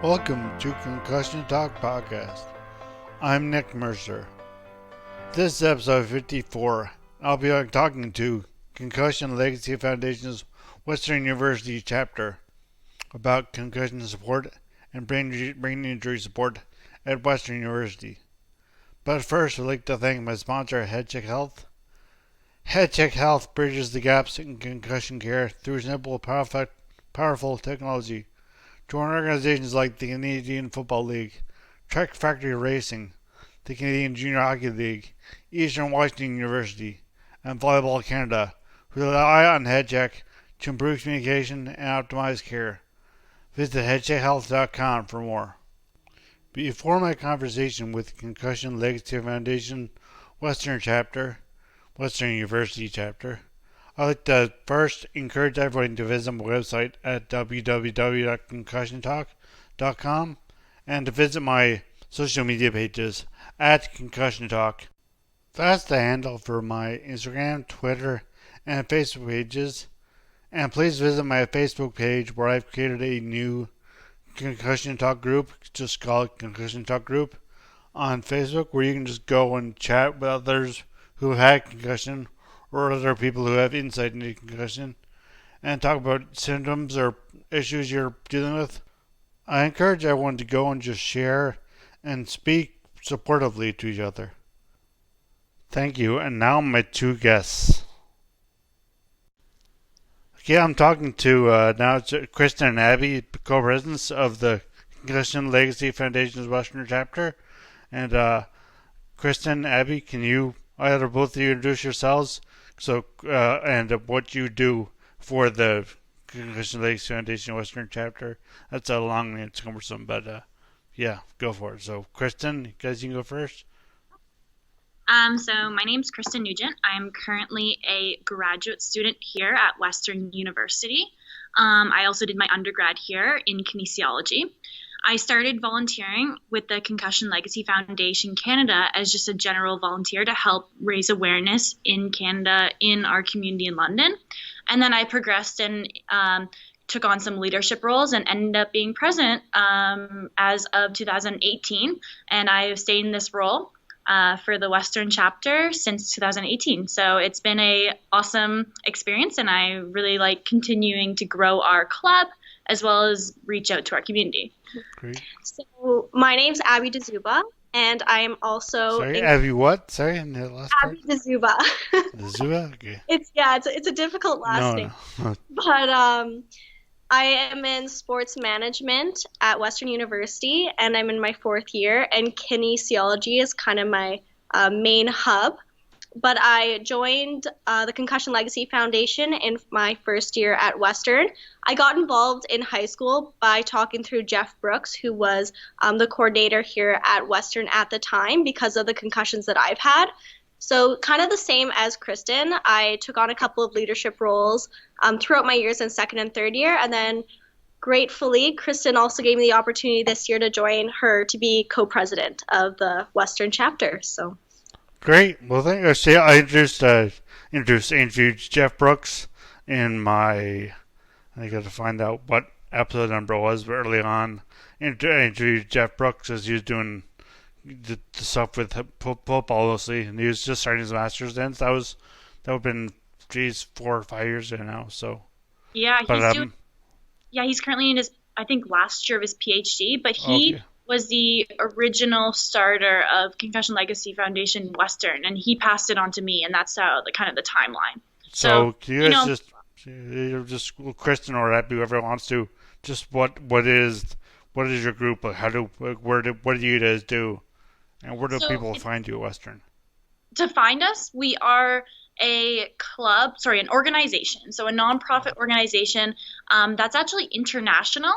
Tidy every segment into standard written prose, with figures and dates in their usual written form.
Welcome to Concussion Talk Podcast. I'm Nick Mercer. This is episode 54. I'll be talking to Concussion Legacy Foundation's Western University chapter about concussion support and brain injury support at Western University. But first, I'd like to thank my sponsor, HeadCheck Health. HeadCheck Health bridges the gaps in concussion care through simple, powerful technology. Join organizations like the Canadian Football League, Trek Factory Racing, the Canadian Junior Hockey League, Eastern Washington University, and Volleyball Canada, who rely on HeadCheck to improve communication and optimize care. Visit headcheckhealth.com for more. Before my conversation with Concussion Legacy Foundation Western University chapter, I'd like to first encourage everyone to visit my website at www.concussiontalk.com and to visit my social media pages at Concussion Talk. That's the handle for my Instagram, Twitter, and Facebook pages. And please visit my Facebook page where I've created a new Concussion Talk group, just call it Concussion Talk Group, on Facebook, where you can just go and chat with others who have had concussion or other people who have insight into concussion and talk about symptoms or issues you're dealing with. I encourage everyone to go and just share and speak supportively to each other. Thank you, and now my two guests. Okay, I'm talking to now Kristen and Abby, co-presidents of the Concussion Legacy Foundation's Western chapter. And Kristen, Abby, can you either both of you introduce yourselves? And what you do for the Concussion Legacy Foundation Western chapter. That's a long name, it's cumbersome, but yeah, go for it. So, Kristen, you guys can go first. So my name's Kristen Nugent. I'm currently a graduate student here at Western University. I also did my undergrad here in kinesiology. I started volunteering with the Concussion Legacy Foundation Canada as just a general volunteer to help raise awareness in Canada in our community in London. And then I progressed and took on some leadership roles and ended up being president as of 2018. And I've stayed in this role for the Western chapter since 2018. So it's been a awesome experience, and I really like continuing to grow our club as well as reach out to our community. Great. So my name's Abby D'Zuba, and I am also Abby what? Sorry, in the last Abby D'Zuba. D'Zuba? Okay. It's a difficult last name. No. But I am in sports management at Western University, and I'm in my fourth year, and kinesiology is kind of my main hub. But I joined the Concussion Legacy Foundation in my first year at Western. I got involved in high school by talking through Jeff Brooks, who was the coordinator here at Western at the time because of the concussions that I've had. So kind of the same as Kristen, I took on a couple of leadership roles throughout my years in second and third year. And then gratefully, Kristen also gave me the opportunity this year to join her to be co-president of the Western chapter. So. Great. Well, thank you. See, I interviewed Jeff Brooks in my. I got to find out what episode number it was, but early on, I interviewed Jeff Brooks as he was doing the stuff with football mostly, and he was just starting his master's then. So that would have been 4 or 5 years ago now. So yeah, he's currently in his last year of his PhD, but he was the original starter of Concussion Legacy Foundation Western, and he passed it on to me, and that's how the timeline. So can you guys just Kristen or Abby, whoever wants to, just what is your group? Like what do you guys do, and where do people find you at Western? To find us, we are an organization, so a nonprofit organization that's actually international.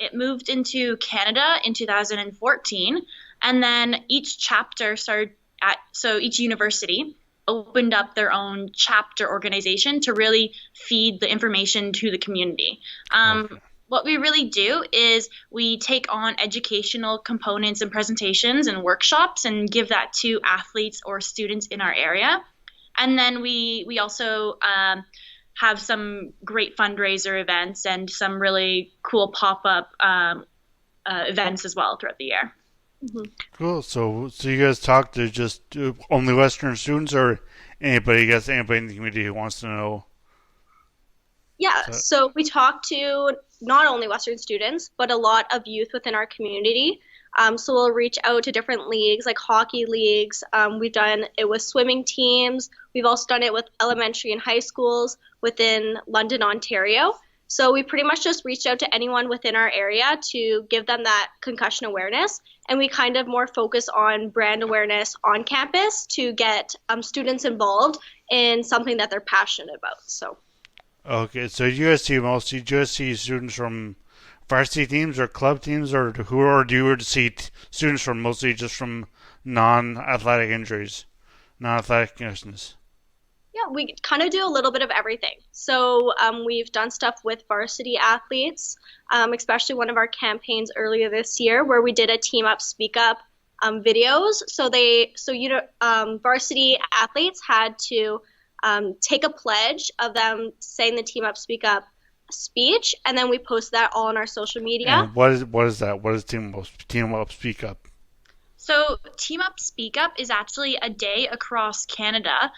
It moved into Canada in 2014, and then each chapter each university opened up their own chapter organization to really feed the information to the community. What we really do is we take on educational components and presentations and workshops and give that to athletes or students in our area. And then we also have some great fundraiser events and some really cool pop-up events as well throughout the year. Mm-hmm. Cool. So you guys talk to just only Western students, or anybody? I guess anybody in the community who wants to know. Yeah, so we talk to not only Western students, but a lot of youth within our community. So we'll reach out to different leagues, like hockey leagues. We've done it with swimming teams. We've also done it with elementary and high schools within London, Ontario. So we pretty much just reached out to anyone within our area to give them that concussion awareness. And we kind of more focus on brand awareness on campus to get students involved in something that they're passionate about. So. Okay, so you guys see mostly just see students from varsity teams or club teams, or do you see students from mostly just from non-athletic injuries, non-athletic concussions? Yeah, we kind of do a little bit of everything. So we've done stuff with varsity athletes, especially one of our campaigns earlier this year where we did a Team Up, Speak Up videos. Varsity athletes had to take a pledge of them saying the Team Up, Speak Up speech, and then we post that all on our social media. And what is that? What is Team Up, Speak Up? So Team Up Speak Up is actually a day across Canada.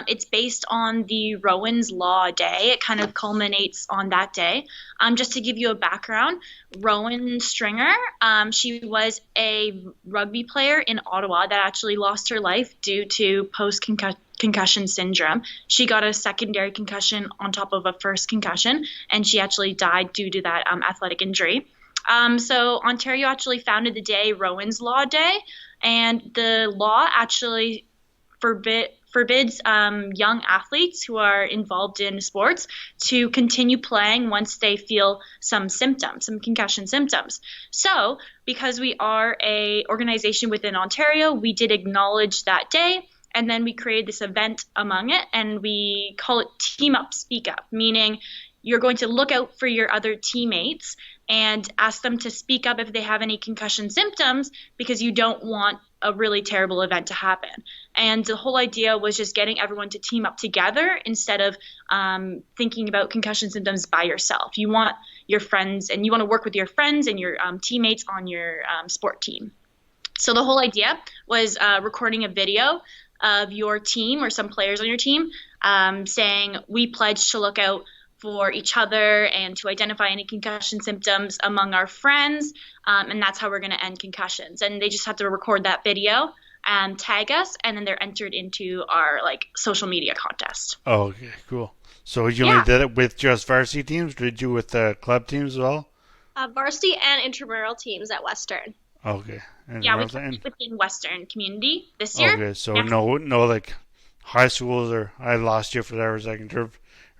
It's based on the Rowan's Law Day. It kind of culminates on that day. Just to give you a background, Rowan Stringer, she was a rugby player in Ottawa that actually lost her life due to post-concussion syndrome. She got a secondary concussion on top of a first concussion, and she actually died due to that athletic injury. So Ontario actually founded the day Rowan's Law Day, and the law actually forbids young athletes who are involved in sports to continue playing once they feel some symptoms, some concussion symptoms. So because we are a organization within Ontario, we did acknowledge that day. And then we created this event among it, and we call it Team Up, Speak Up, meaning you're going to look out for your other teammates and ask them to speak up if they have any concussion symptoms, because you don't want a really terrible event to happen. And the whole idea was just getting everyone to team up together instead of thinking about concussion symptoms by yourself. You want your friends, and you want to work with your friends and your teammates on your sport team. So the whole idea was recording a video of your team or some players on your team saying, we pledge to look out for each other and to identify any concussion symptoms among our friends, and that's how we're going to end concussions. And they just have to record that video and tag us, and then they're entered into our social media contest. Oh, okay, cool. So you only did it with just varsity teams, or did you with the club teams as well? Varsity and intramural teams at Western. Okay. And we within Western community this year. Okay, so no high schools, or I lost you for there for a second. Your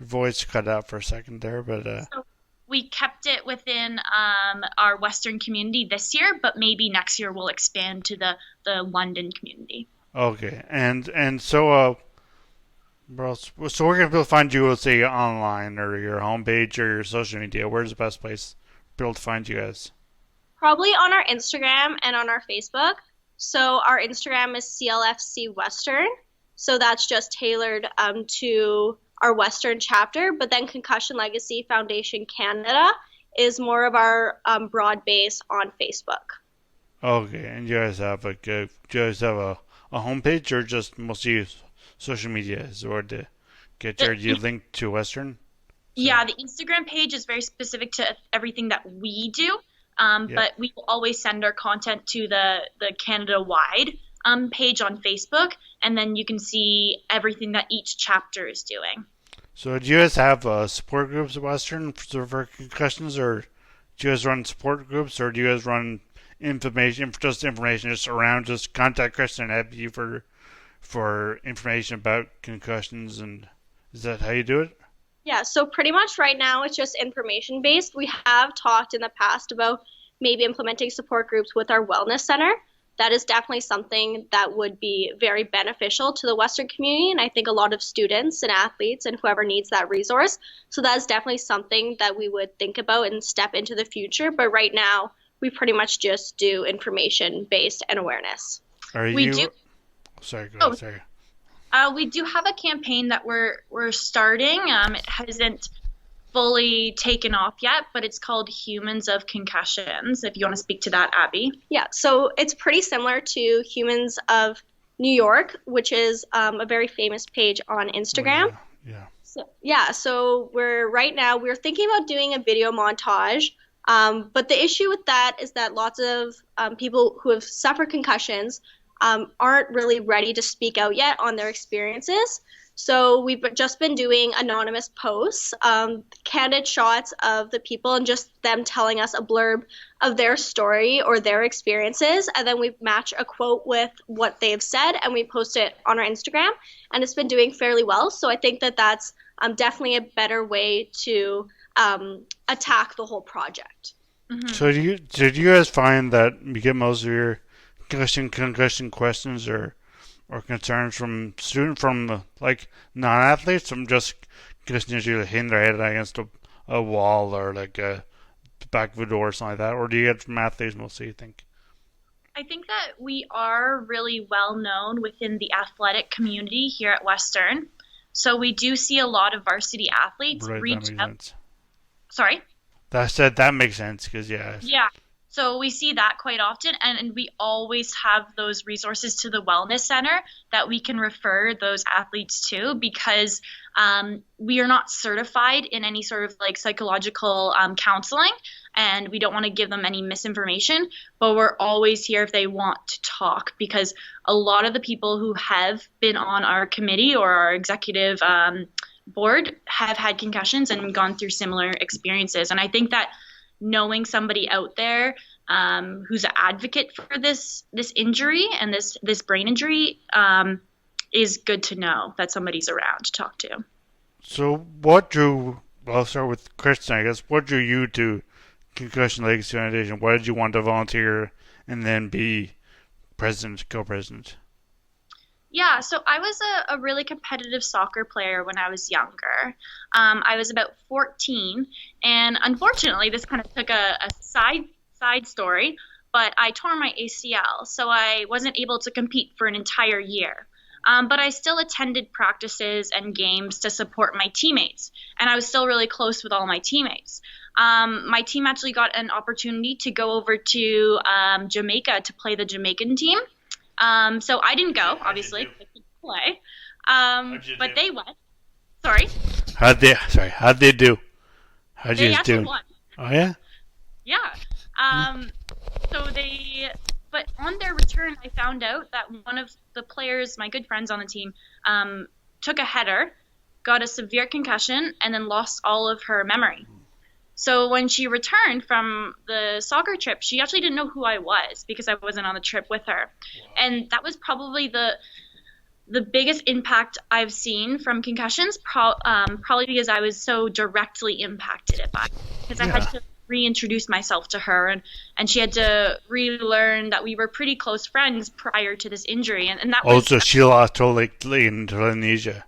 voice cut out for a second there, but so we kept it within our Western community this year, but maybe next year we'll expand to the London community. Okay, and so where can people find you? Let's say online, or your homepage, or your social media. Where's the best place for people to find you guys? Probably on our Instagram and on our Facebook. So our Instagram is CLFC Western. So that's just tailored to our Western chapter. But then Concussion Legacy Foundation Canada is more of our broad base on Facebook. Okay, and you guys have do you guys have a homepage, or just mostly social media? Is where to get your link to Western? Yeah, the Instagram page is very specific to everything that we do. But we will always send our content to the Canada-wide page on Facebook, and then you can see everything that each chapter is doing. So do you guys have support groups at Western for concussions, or do you guys run support groups, or do you guys run information just around, just contact Kristen and Abby for information about concussions, and is that how you do it? Yeah, so pretty much right now it's just information based. We have talked in the past about maybe implementing support groups with our wellness center. That is definitely something that would be very beneficial to the Western community, and I think a lot of students and athletes and whoever needs that resource. So that is definitely something that we would think about and step into the future. But right now, we pretty much just do information based and awareness. We do have a campaign that we're starting. It hasn't fully taken off yet, but it's called Humans of Concussions, if you want to speak to that, Abby. Yeah, so it's pretty similar to Humans of New York, which is a very famous page on Instagram. Oh, yeah. So we're thinking about doing a video montage. But the issue with that is that lots of people who have suffered concussions aren't really ready to speak out yet on their experiences. So we've just been doing anonymous posts, candid shots of the people and just them telling us a blurb of their story or their experiences. And then we match a quote with what they've said and we post it on our Instagram. And it's been doing fairly well. So I think that that's definitely a better way to attack the whole project. Mm-hmm. So did you guys find that you get most of your concussion questions or concerns from like non-athletes, from just usually hitting their head against a wall or like a back of a door or something like that, or do you get from athletes mostly, you think? I think that we are really well known within the athletic community here at Western. So we do see a lot of varsity athletes reach out. Sorry? That makes sense because yeah. So we see that quite often, and we always have those resources to the wellness center that we can refer those athletes to, because we are not certified in any sort of like psychological counseling, and we don't want to give them any misinformation, but we're always here if they want to talk, because a lot of the people who have been on our committee or our executive board have had concussions and gone through similar experiences. And I think that knowing somebody out there who's an advocate for this injury and this brain injury is good to know that somebody's around to talk to. So I'll start with Kristen, I guess. What drew you to Concussion Legacy Foundation? Why did you want to volunteer and then be co-president? Yeah, so I was a really competitive soccer player when I was younger. I was about 14, and unfortunately, this kind of took a side story, but I tore my ACL, so I wasn't able to compete for an entire year. But I still attended practices and games to support my teammates, and I was still really close with all my teammates. My team actually got an opportunity to go over to Jamaica to play the Jamaican team. So I didn't go, obviously, I couldn't play. But they went. Sorry? How'd they do? How'd you They guys actually do? won. Oh, yeah? Yeah. But on their return, I found out that one of the players, my good friends on the team, took a header, got a severe concussion, and then lost all of her memory. So when she returned from the soccer trip, she actually didn't know who I was because I wasn't on the trip with her. Wow. And that was probably the biggest impact I've seen from concussions, probably because I was so directly impacted by it. Because I had to reintroduce myself to her, and she had to relearn that we were pretty close friends prior to this injury. And that was... Also, she lost totally into amnesia.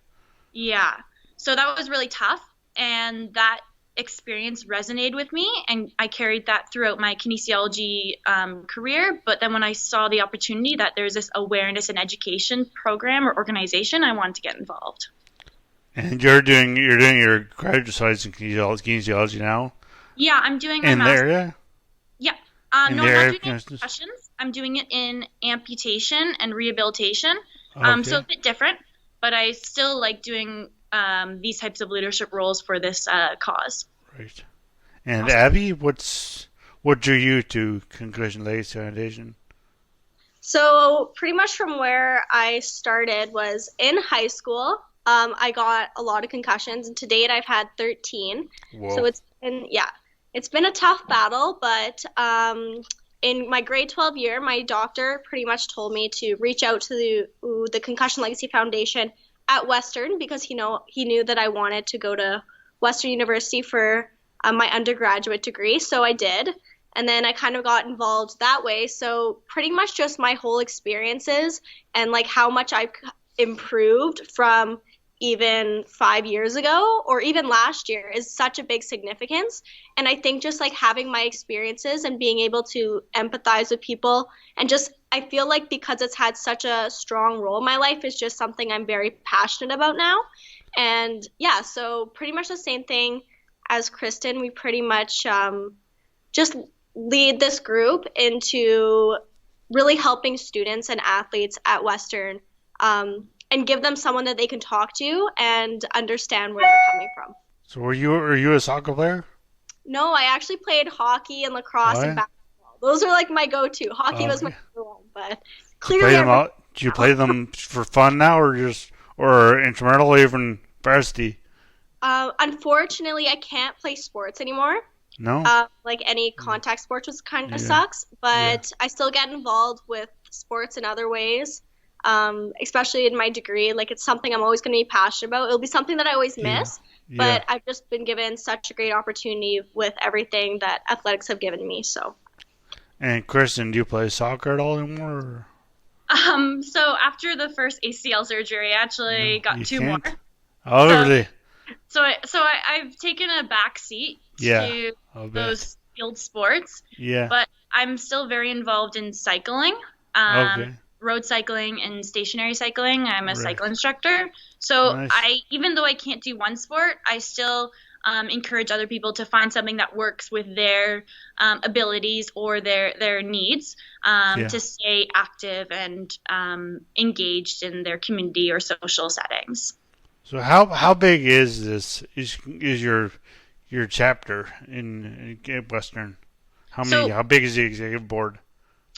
Yeah. So that was really tough, and that experience resonated with me, and I carried that throughout my kinesiology career. But then when I saw the opportunity that there's this awareness and education program or organization, I wanted to get involved. And you're doing your graduate studies in kinesiology now? Yeah, I'm doing my master's. In the area? Yeah. No, I'm not doing it in concussions. I'm doing it in amputation and rehabilitation. Okay. So a bit different, but I still like doing these types of leadership roles for this cause. Right. And Abby, what drew you to Concussion Legacy Foundation? So pretty much from where I started was in high school. I got a lot of concussions, and to date I've had 13. Whoa. So it's been a tough battle, but in my grade 12 year, my doctor pretty much told me to reach out to the Concussion Legacy Foundation at Western, because he knew that I wanted to go to Western University for my undergraduate degree, so I did. And then I kind of got involved that way. So pretty much just my whole experiences and like how much I've improved from even 5 years ago or even last year is such a big significance. And I think just like having my experiences and being able to empathize with people, and just I feel like because it's had such a strong role in my life is just something I'm very passionate about now. And yeah, so pretty much the same thing as Kristen, we pretty much just lead this group into really helping students and athletes at Western and give them someone that they can talk to and understand where they're coming from. So were you a soccer player? No, I actually played hockey and lacrosse Oh, and yeah? basketball. Those are like my go-to. Hockey Oh, was my okay. number one, but Do you clearly play them I'm out? Do you play them for fun now, or intramural, or even varsity? unfortunately, I can't play sports anymore. No. Like any contact sports, which kind of Yeah. sucks, Yeah. but I still get involved with sports in other ways, especially in my degree. Like it's something I'm always going to be passionate about. It'll be something that I always Yeah. miss, Yeah. but I've just been given such a great opportunity with everything that athletics have given me. So, And Kristen, do you play soccer at all anymore? Or? So after the first ACL surgery, I actually No, got you two can't. more. Oh, So, really? I've taken a back seat Yeah. to I'll bet. those field sports, Yeah. but I'm still very involved in cycling, Okay. road cycling and stationary cycling. I'm a Right. cycle instructor. So Nice. even though I can't do one sport, I still encourage other people to find something that works with their abilities or their needs Yeah. to stay active and engaged in their community or social settings. So how big is this? Is your chapter in Western? So How big is the executive board?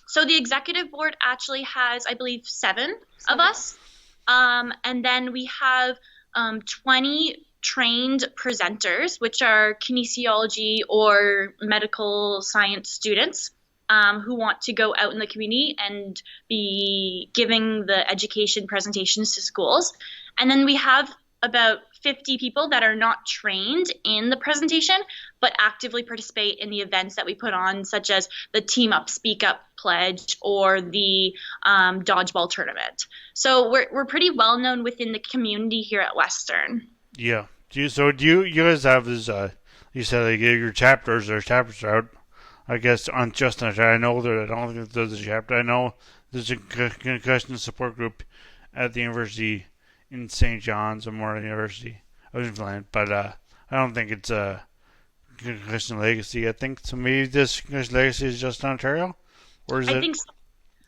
So the executive board actually has, I believe, seven of us. And then we have 20 trained presenters, which are kinesiology or medical science students who want to go out in the community and be giving the education presentations to schools. And then we have about 50 people that are not trained in the presentation, but actively participate in the events that we put on, such as the Team Up, Speak Up pledge or the dodgeball tournament. So we're pretty well known within the community here at Western. Yeah. Do you guys have this? You said like your chapters. There's chapters out. I guess on just on. I know that I don't think there's a chapter. I know there's a concussion support group at the university in St. John's or Memorial University of Newfoundland, but I don't think it's a concussion legacy. I think so. Maybe this concussion legacy is just in Ontario, or is I it think so.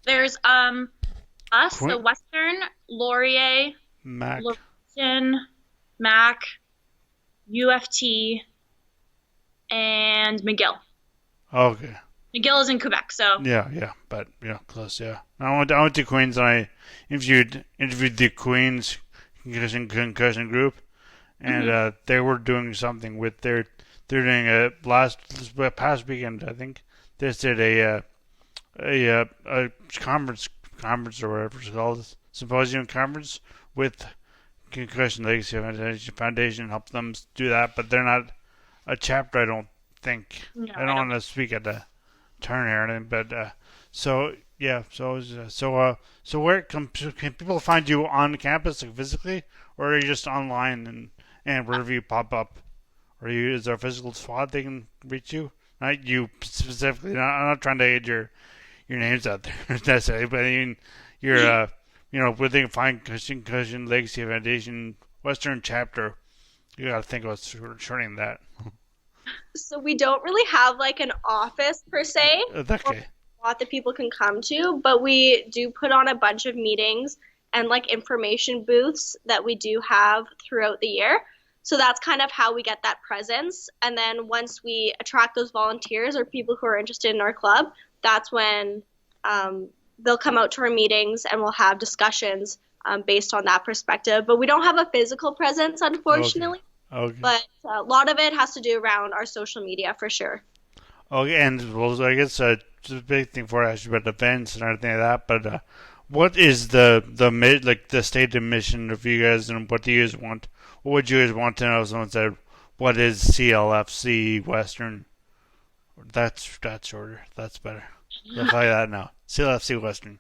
There's us, Queen- so Western, Laurier, Mac? Laurentian, Mac, UFT, and McGill. Okay. McGill is in Quebec, so Yeah, but close. Yeah, I went to Queens and I interviewed the Queens concussion group, and they were doing something with they're doing a past weekend. I think they did a conference or whatever it's called, symposium conference with Concussion Legacy Foundation, help them do that, but they're not a chapter. I don't think. no, I don't want to speak at the turn here, or anything, but so yeah, so where can people find you on campus, like, physically, or are you just online and wherever you pop up? Or is there a physical spot they can reach you? Not you specifically. I'm not trying to get your names out there necessarily, but I mean your where they can find Concussion Legacy Foundation Western chapter. You got to think about shortening that. So we don't really have like an office per se, Okay. a lot that people can come to, but we do put on a bunch of meetings and like information booths that we do have throughout the year. So that's kind of how we get that presence. And then once we attract those volunteers or people who are interested in our club, that's when they'll come out to our meetings and we'll have discussions based on that perspective. But we don't have a physical presence, unfortunately. Okay. But a lot of it has to do around our social media for sure. Okay, and well, I guess the big thing for us about events and everything like that. But what is the stated mission of you guys, and what do you guys want? What would you guys want to know? If someone said, "What is CLFC Western?" That's shorter. That's better. I'll tell you that now. CLFC Western.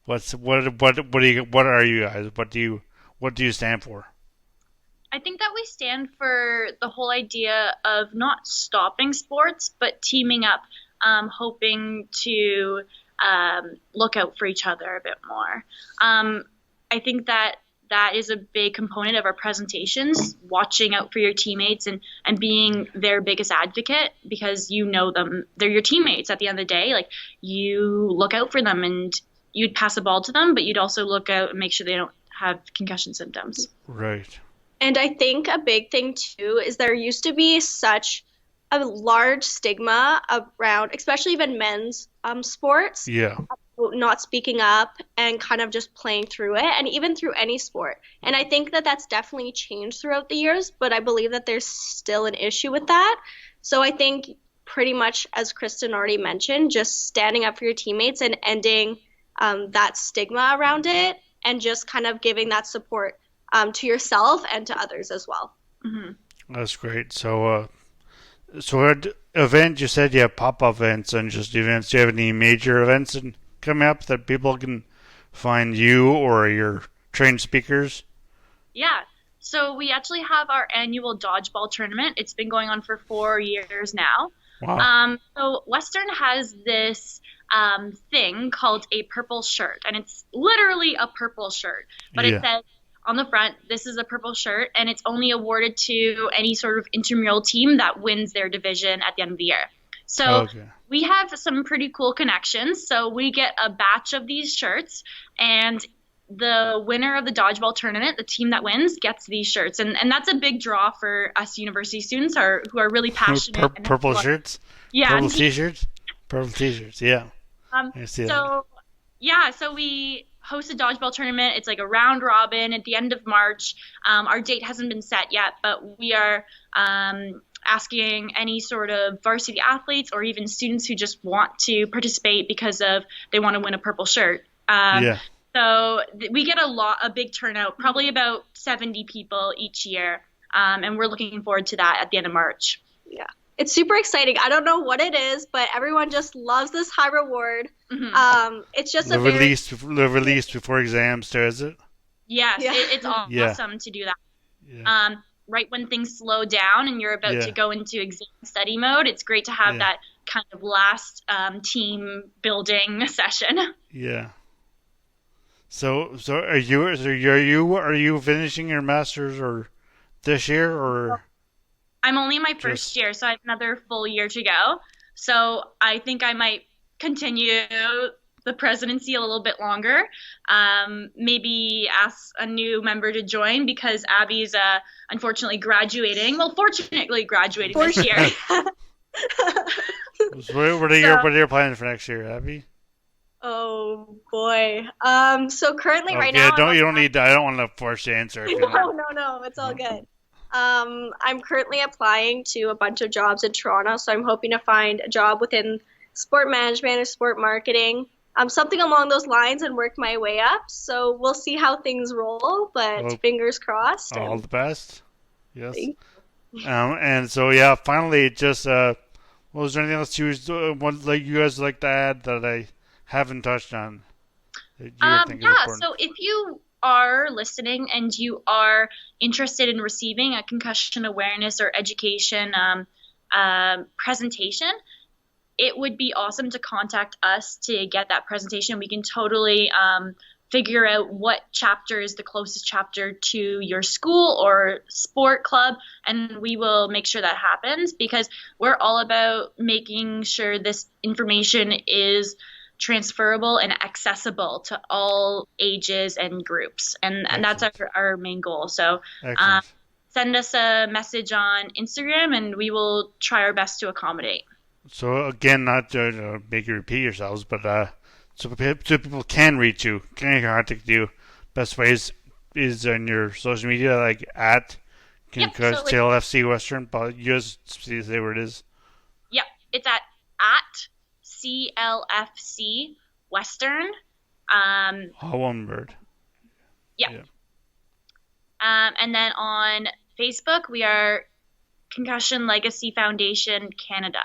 What are you guys? What do you stand for? I think that we stand for the whole idea of not stopping sports, but teaming up, hoping to look out for each other a bit more. I think that that is a big component of our presentations, watching out for your teammates and being their biggest advocate, because you know them. They're your teammates at the end of the day. Like, you look out for them and you'd pass a ball to them, but you'd also look out and make sure they don't have concussion symptoms. Right. And I think a big thing too is there used to be such a large stigma around, especially even men's sports, Yeah. not speaking up and kind of just playing through it, and even through any sport. And I think that that's definitely changed throughout the years, but I believe that there's still an issue with that. So I think pretty much, as Kristen already mentioned, just standing up for your teammates and ending that stigma around it, and just kind of giving that support to yourself and to others as well. Mm-hmm. That's great. So at event, you said you have pop-up events and just events. Do you have any major events coming up that people can find you or your trained speakers? Yeah. So we actually have our annual dodgeball tournament. It's been going on for 4 years now. Wow. So Western has this thing called a purple shirt, and it's literally a purple shirt, but Yeah. it says on the front, this is a purple shirt, and it's only awarded to any sort of intramural team that wins their division at the end of the year. So Okay. we have some pretty cool connections. So we get a batch of these shirts, and the winner of the dodgeball tournament, the team that wins, gets these shirts. And that's a big draw for us university students who are really passionate. Purple shirts? Yeah. Purple t-shirts? Purple t-shirts, yeah. I see that. So, yeah, so we host a dodgeball tournament. It's like a round robin at the end of March. Our date hasn't been set yet, but we are asking any sort of varsity athletes or even students who just want to participate because they want to win a purple shirt. Yeah. So we get a big turnout, probably about 70 people each year, and we're looking forward to that at the end of March. Yeah. It's super exciting. I don't know what it is, but everyone just loves this high reward. Mm-hmm. It's just the release before exams too, is it? Yes, Yeah. It's awesome to do that. Yeah. Right when things slow down and you're about to go into exam study mode, it's great to have that kind of last team building session. Yeah. So are you finishing your masters or this year or? I'm only in my first year, so I have another full year to go. So I think I might continue the presidency a little bit longer. Maybe ask a new member to join because Abby's unfortunately graduating. Well, fortunately graduating this year. So what are your plans for next year, Abby? Oh boy. So currently right now. I don't want to force you to answer. No, it's all good. I'm currently applying to a bunch of jobs in Toronto, so I'm hoping to find a job within sport management or sport marketing, something along those lines, and work my way up. So we'll see how things roll, but fingers crossed. All the best. Yes. Thanks. And finally, just was there anything else you guys like to add that I haven't touched on? So if you are listening and you are interested in receiving a concussion awareness or education presentation, it would be awesome to contact us to get that presentation. We can totally figure out what chapter is the closest chapter to your school or sport club, and we will make sure that happens because we're all about making sure this information is transferable and accessible to all ages and groups, and that's our main goal. So send us a message on Instagram and we will try our best to accommodate. So again, not to make you repeat yourselves, but so people can reach you, can contact you. Best ways is on your social media, like at CLFC Western, but you just say where it is. Yep, it's at CLFC Western. All one word. Yeah. And then on Facebook, we are Concussion Legacy Foundation Canada.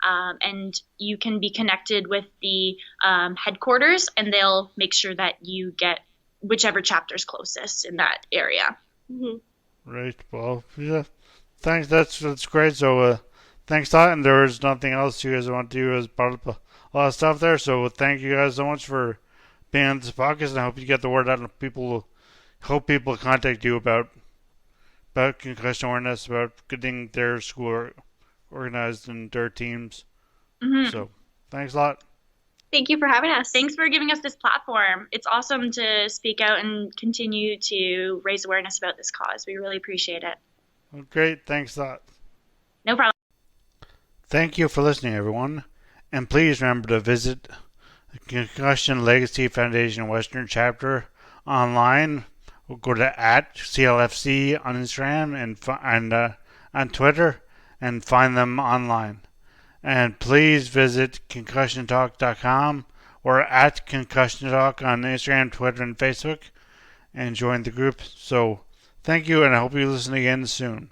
And you can be connected with the headquarters, and they'll make sure that you get whichever chapter is closest in that area. Mm-hmm. Right. Well, yeah. Thanks. That's great. So, thanks, Todd. And there was nothing else you guys want to do as part of a lot of stuff there. So, thank you guys so much for being on this podcast, and I hope you get the word out and people will hope people contact you about concussion awareness, about getting their school organized and their teams. Mm-hmm. So, thanks a lot. Thank you for having us. Thanks for giving us this platform. It's awesome to speak out and continue to raise awareness about this cause. We really appreciate it. Well, great. Thanks a lot. No problem. Thank you for listening, everyone. And please remember to visit the Concussion Legacy Foundation Western Chapter online. We'll go to @CLFC on Instagram and on Twitter and find them online. And please visit concussiontalk.com or @concussiontalk on Instagram, Twitter, and Facebook and join the group. So thank you, and I hope you listen again soon.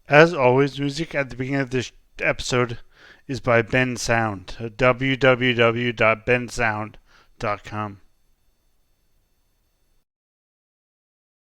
As always, music at the beginning of this episode is by Ben Sound, www.bensound.com.